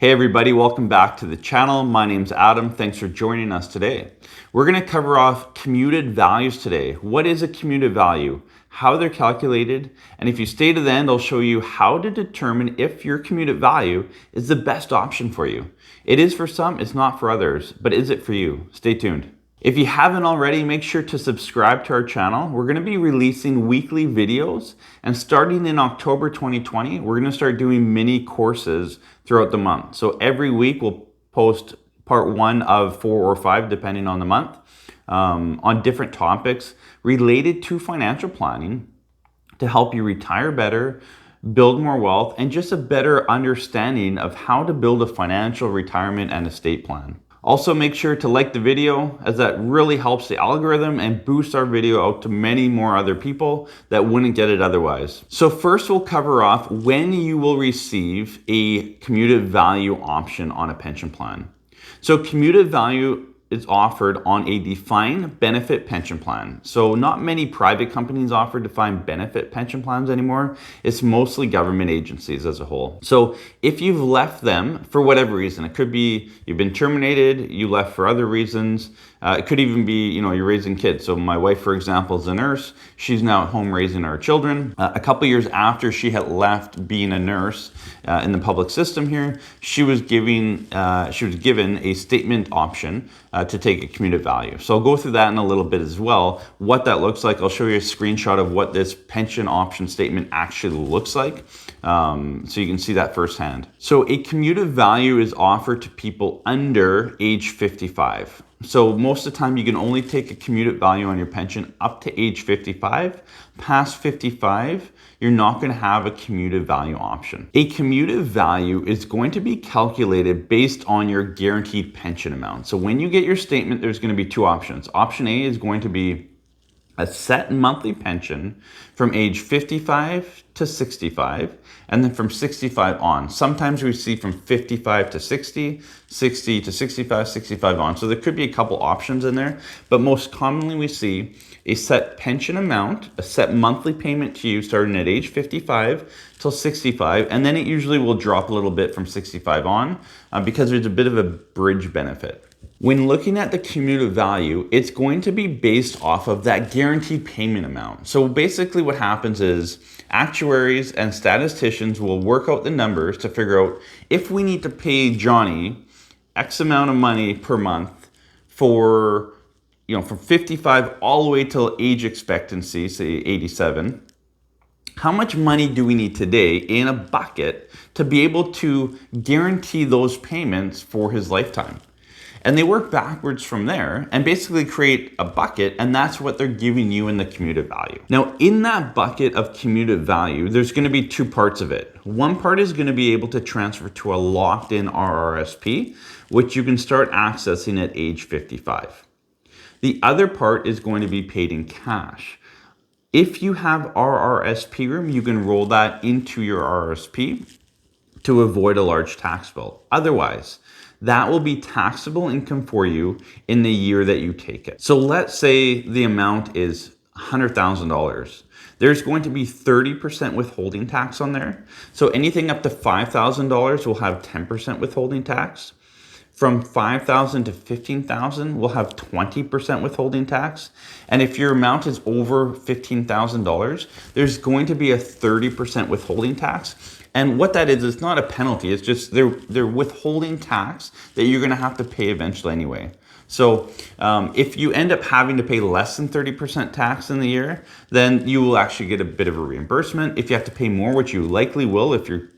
Hey everybody, welcome back to the channel. My name's Adam. Thanks for joining us today. We're going to cover off commuted values today. What is a commuted value? How they're calculated, and if you stay to the end, I'll show you how to determine if your commuted value is the best option for you. It is for some, it's not for others, but is it for you? Stay tuned. If you haven't already, make sure to subscribe to our channel. We're going to be releasing weekly videos, and starting in October 2020, we're going to start doing mini courses throughout the month. So every week we'll post part 1 of 4 or 5, depending on the month, on different topics related to financial planning to help you retire better, build more wealth, and just a better understanding of how to build a financial retirement and estate plan. Also, make sure to like the video, as that really helps the algorithm and boosts our video out to many more other people that wouldn't get it otherwise. So first, we'll cover off when you will receive a commuted value option on a pension plan. So commuted value is offered on a defined benefit pension plan. So not many private companies offer defined benefit pension plans anymore. It's mostly government agencies as a whole. So if you've left them for whatever reason, it could be you've been terminated, you left for other reasons. It could even be, you're raising kids. So my wife, for example, is a nurse. She's now at home raising our children. A couple years after she had left being a nurse in the public system here, she was given a statement option to take a commuted value. So I'll go through that in a little bit as well, what that looks like. I'll show you a screenshot of what this pension option statement actually looks like, so you can see that firsthand. So a commuted value is offered to people under age 55. So most of the time you can only take a commuted value on your pension up to age 55. Past 55, you're not going to have a commuted value option. A commuted value is going to be calculated based on your guaranteed pension amount. So when you get your statement, there's going to be two options. Option A is going to be a set monthly pension from age 55 to 65, and then from 65 on. Sometimes we see from 55 to 60, 60 to 65, 65 on. So there could be a couple options in there, but most commonly we see a set pension amount, a set monthly payment to you starting at age 55 till 65, and then it usually will drop a little bit from 65 on because there's a bit of a bridge benefit. When looking at the commuted value, it's going to be based off of that guaranteed payment amount. So basically what happens is actuaries and statisticians will work out the numbers to figure out if we need to pay Johnny X amount of money per month for, from 55 all the way till age expectancy, say 87. How much money do we need today in a bucket to be able to guarantee those payments for his lifetime? And they work backwards from there and basically create a bucket, and that's what they're giving you in the commuted value. Now, in that bucket of commuted value, there's going to be two parts of it. One part is going to be able to transfer to a locked-in RRSP, which you can start accessing at age 55. The other part is going to be paid in cash. If you have RRSP room, you can roll that into your RRSP to avoid a large tax bill. Otherwise, that will be taxable income for you in the year that you take it. So let's say the amount is $100,000. There's going to be 30% withholding tax on there. So anything up to $5,000 will have 10% withholding tax. From $5,000 to $15,000, we'll have 20% withholding tax. And if your amount is over $15,000, there's going to be a 30% withholding tax. And what that is, it's not a penalty. It's just they're withholding tax that you're going to have to pay eventually anyway. So if you end up having to pay less than 30% tax in the year, then you will actually get a bit of a reimbursement. If you have to pay more, which you likely will, if you're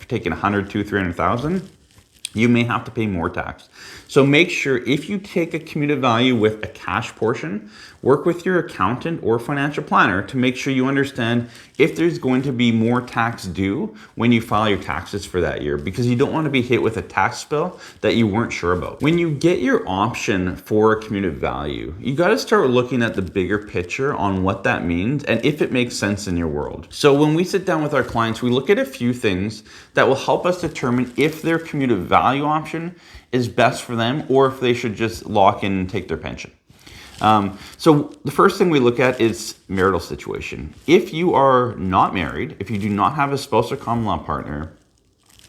taking 100, 200, 300,000, you may have to pay more tax. So make sure if you take a commuted value with a cash portion, work with your accountant or financial planner to make sure you understand if there's going to be more tax due when you file your taxes for that year, because you don't want to be hit with a tax bill that you weren't sure about. When you get your option for a commuted value, you got to start looking at the bigger picture on what that means and if it makes sense in your world. So when we sit down with our clients, we look at a few things that will help us determine if their commuted value option is best for them or if they should just lock in and take their pension. So the first thing we look at is marital situation. If you are not married, if you do not have a spouse or common law partner,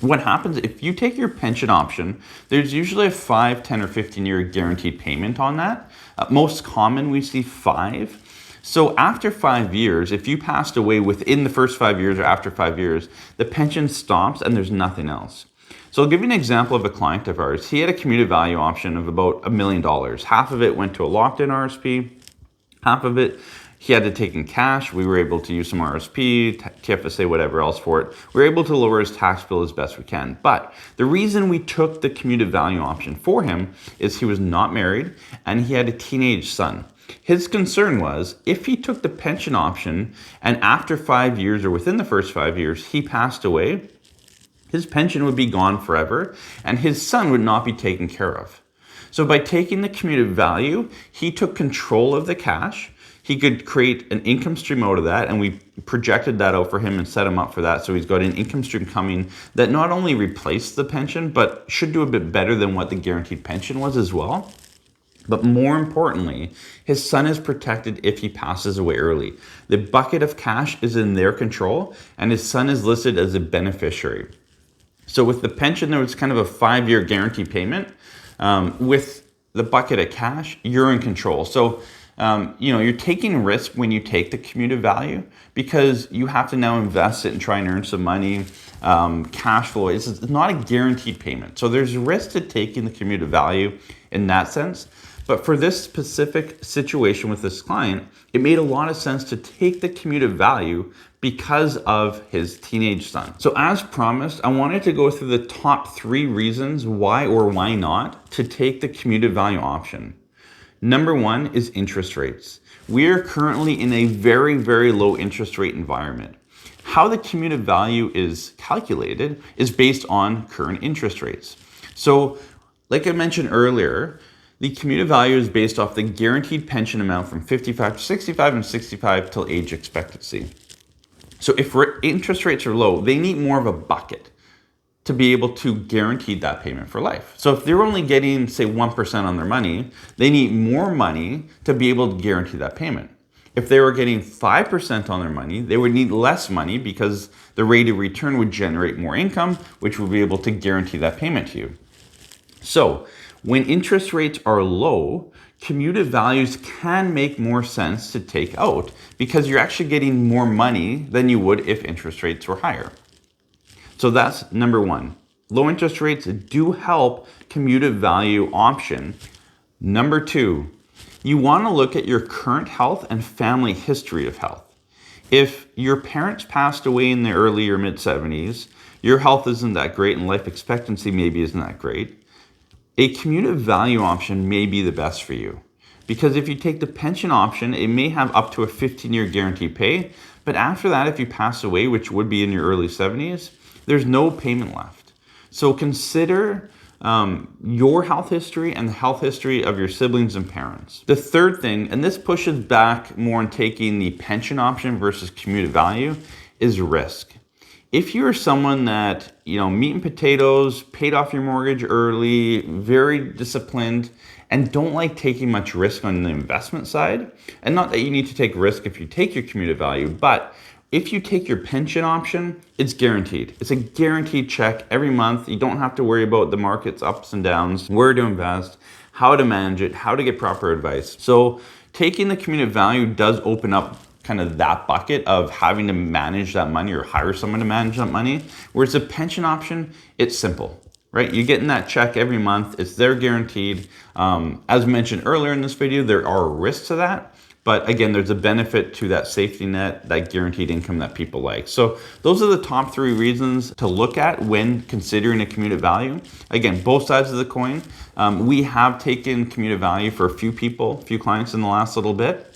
What happens if you take your pension option, there's usually a 5, 10, or 15-year guaranteed payment on that. Most common, we see 5. So after 5 years, if you passed away within the first 5 years or after 5 years, the pension stops and there's nothing else. So I'll give you an example of a client of ours. He had a commuted value option of about $1 million. Half of it went to a locked-in RRSP, half of it he had to take in cash. We were able to use some RRSP, TFSA, whatever else for it. We were able to lower his tax bill as best we can. But the reason we took the commuted value option for him is he was not married and he had a teenage son. His concern was if he took the pension option and after 5 years or within the first 5 years, he passed away, his pension would be gone forever and his son would not be taken care of. So by taking the commuted value, he took control of the cash. He could create an income stream out of that, and we projected that out for him and set him up for that. So he's got an income stream coming that not only replaced the pension, but should do a bit better than what the guaranteed pension was as well. But more importantly, his son is protected if he passes away early. The bucket of cash is in their control, and his son is listed as a beneficiary. So with the pension, there was kind of a 5-year guarantee payment. With the bucket of cash, you're in control. So you're taking risk when you take the commuted value because you have to now invest it and try and earn some money. Cash flow is not a guaranteed payment. So there's risk to taking the commuted value in that sense. But for this specific situation with this client, it made a lot of sense to take the commuted value because of his teenage son. So as promised, I wanted to go through the top 3 reasons why or why not to take the commuted value option. Number 1 is interest rates. We are currently in a very, very low interest rate environment. How the commuted value is calculated is based on current interest rates. So, like I mentioned earlier, the commuted value is based off the guaranteed pension amount from 55 to 65 and 65 till age expectancy. So if interest rates are low, they need more of a bucket to be able to guarantee that payment for life. So if they're only getting, say, 1% on their money, they need more money to be able to guarantee that payment. If they were getting 5% on their money, they would need less money because the rate of return would generate more income, which would be able to guarantee that payment to you. So when interest rates are low, commuted values can make more sense to take out because you're actually getting more money than you would if interest rates were higher. So that's number 1. Low interest rates do help commuted value option. Number 2, you want to look at your current health and family history of health. If your parents passed away in the early or mid 70s, your health isn't that great and life expectancy maybe isn't that great, a commuted value option may be the best for you. Because if you take the pension option, it may have up to a 15-year guaranteed pay, but after that, if you pass away, which would be in your early 70s, there's no payment left. So consider your health history and the health history of your siblings and parents. The third thing, and this pushes back more on taking the pension option versus commuted value, is risk. If you're someone that, meat and potatoes, paid off your mortgage early, very disciplined, and don't like taking much risk on the investment side, and not that you need to take risk if you take your commuted value, but if you take your pension option, it's guaranteed. It's a guaranteed check every month. You don't have to worry about the market's ups and downs, where to invest, how to manage it, how to get proper advice. So taking the commuted value does open up kind of that bucket of having to manage that money or hire someone to manage that money. Whereas a pension option, it's simple, right? You're getting that check every month. It's there guaranteed. As mentioned earlier in this video, there are risks to that. But again, there's a benefit to that safety net, that guaranteed income that people like. So those are the top 3 reasons to look at when considering a commuted value. Again, both sides of the coin. We have taken commuted value for a few clients in the last little bit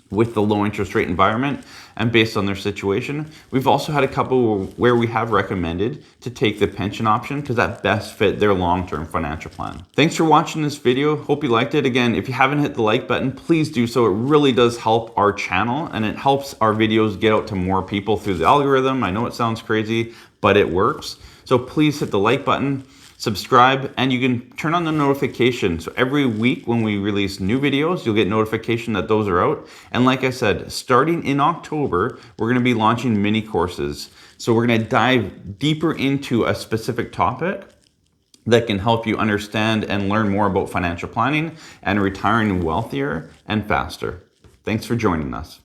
with the low interest rate environment and based on their situation. We've also had a couple where we have recommended to take the pension option because that best fit their long-term financial plan. Thanks for watching this video. Hope you liked it. Again, if you haven't hit the like button, please do so. It really does help our channel and it helps our videos get out to more people through the algorithm. I know it sounds crazy, but it works. So please hit the like button, subscribe, and you can turn on the notification. So every week when we release new videos, you'll get notification that those are out. And like I said, starting in October, we're gonna be launching mini courses. So we're going to dive deeper into a specific topic that can help you understand and learn more about financial planning and retiring wealthier and faster. Thanks for joining us.